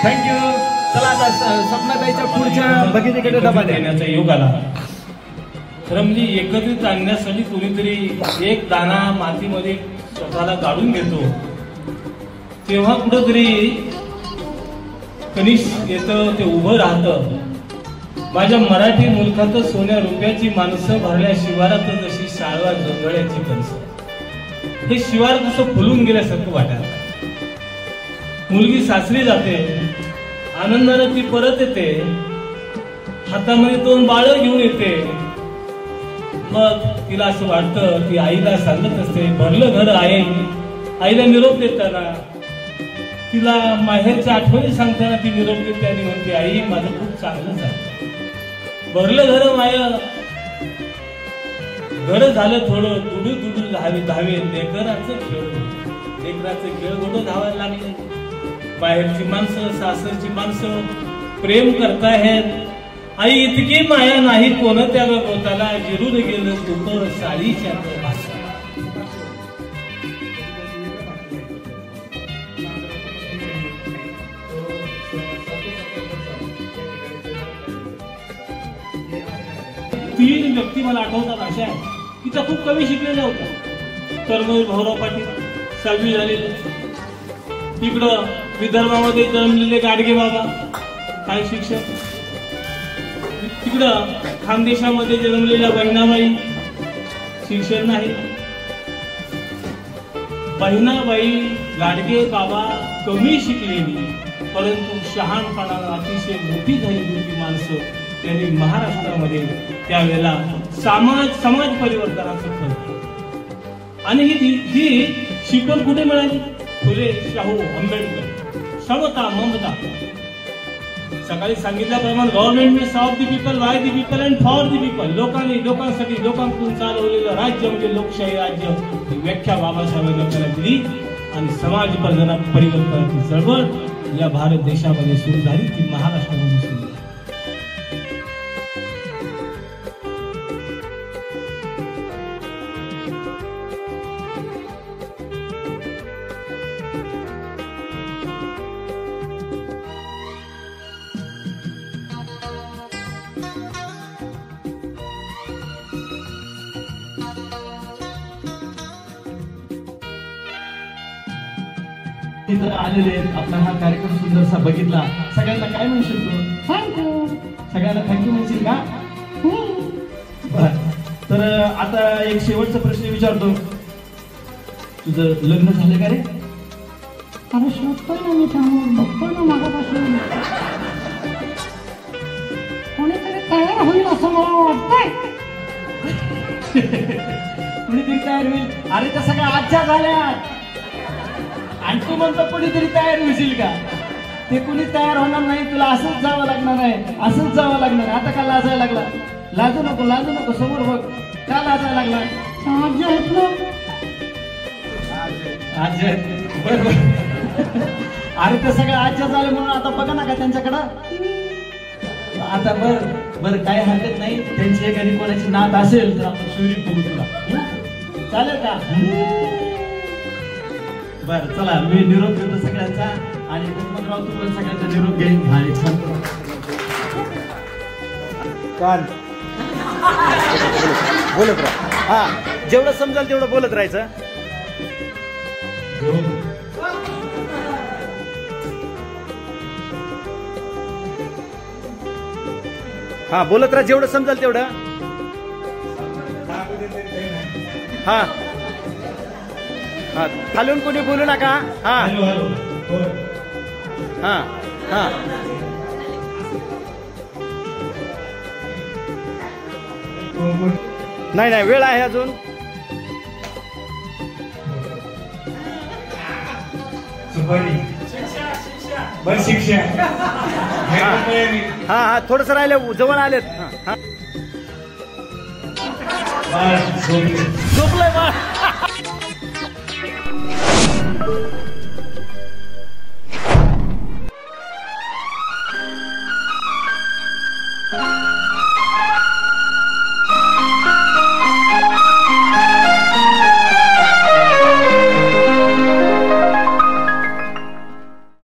Thank you. चला आता स्वप्नाताईच्या पुढच्या भगिनीकडे डबा देण्याचा योग आला. खरं म्हणजे एकत्रित आणण्यासाठी कोणीतरी एक दाना मातीमध्ये स्वतःला गाडून घेतो तेव्हा कुठंतरी कनिष्ठ येतं, ते उभं राहतं. माझ्या मराठी मुलखात सोन्या रुपयाची माणसं भरल्या शिवारात जशी शाळवा जोंधळ्याची कणसं. हे शिवार कसं फुलून गेल्यासारखं वाटायला. मुलगी सासरी जाते, आनंदाने ती परत येते, हातामध्ये 2 बाळं घेऊन येते. मग तिला असं वाटतं, ती आईला सांगत असते, भरलं घर आहे. आईला निरोप देताना, तिला माहेरच्या आठवणी सांगताना ती निरोप देते आणि म्हणते, आई माझं खूप चांगलं झालं. भरलं घर माया, घर झालं थोडं, दुडू दुडू धावे लेकराचं खेळ गोडं धावायला लागले. बाहेरची माणसं, सासरची माणसं प्रेम करतायत. आई इतकी माया नाही कोण त्या गोताला, जिरून गेलं दुपर साडीच्या भाषा. तीन व्यक्ती मला आठवतात अशा आहेत की त्या खूप कमी शिकलेल्या होत्या. कर्मवीर भाऊराव पाटील 6वी झालेले, इकडं विदर्भामध्ये जन्मलेले गाडगे बाबा काय शिक्षक, तिकडं खानदेशामध्ये जन्मलेल्या बहिणाबाई, शिक्षण नाही. बहिणाबाई गाडगे बाबा कमी शिकलेली परंतु शहाणपणाला अतिशय मोठी झालेली होती माणसं. त्यांनी महाराष्ट्रामध्ये त्यावेळेला समाज परिवर्तनाचं ठरवलं. आणि ही शिकवण कुठे मिळाली? फुले, शाहू, आंबेडकर, समता ममता. सकाळी सांगितल्याप्रमाणे government may serve the people, by the people and for the people. लोकांसाठी लोकांकडून चालवलेलं राज्य म्हणजे लोकशाही राज्य ही व्याख्या बाबासाहेब आंबेडकरांनी दिली. आणि समाज परिवर्तनाची चळवळ या भारत देशामध्ये सुरू झाली, ती महाराष्ट्रामध्ये सुरू झाली. इथं आलेले आपला हा कार्यक्रम सुंदरसा बघितला. सगळ्यांना काय म्हणशील तू? थँक्यू. सगळ्यांना थँक्यू म्हणशील का? तर आता एक शेवटचा प्रश्न विचारतो. तुझं लग्न झालं का रे? अरे शोधतोय ना मी, थांबून बघतोय ना मागापासून. कोणीतरी तयार होईल असं मला वाटतंय. कुणीतरी तयार होईल? अरे त्या सगळ्या आजच्या झाल्या आणि तू म्हणतो कुणीतरी तयार होशील का? ते कुणी तयार होणार नाही. तुला असंच जावं लागणार आहे, असंच जावं लागणार आहे. आता का लाजायला लागला? लाजू नको, समोर बघ. का लाजायला लागला? आजी आहेत ना. आजी आहेत, बरोबर. अरे ते सगळ्या आजच्या झाले म्हणून आता बघा ना का त्यांच्याकडं. आता बर काय हरकत नाही. त्यांची एखादी कोणाची नात असेल तर आपण सुरी बघू तुला, चालेल का? बर चला, मी निरोप देतो सगळ्यांचा. आणि गणपतराव तू पण सगळ्यांचा निरोप घेईन. बोलत राहा. हा, जेवढं समजाल तेवढं बोलत राहायचं. हा, बोलत राहा जेवढं समजाल तेवढं. हा हा, खालून कोणी बोलू नका. हा हा हा, नाही वेळ आहे अजून. शिक्षा. हा थोडस राहिलं, जवळ आलेत. बाळ झोपलं. झोपलंय बा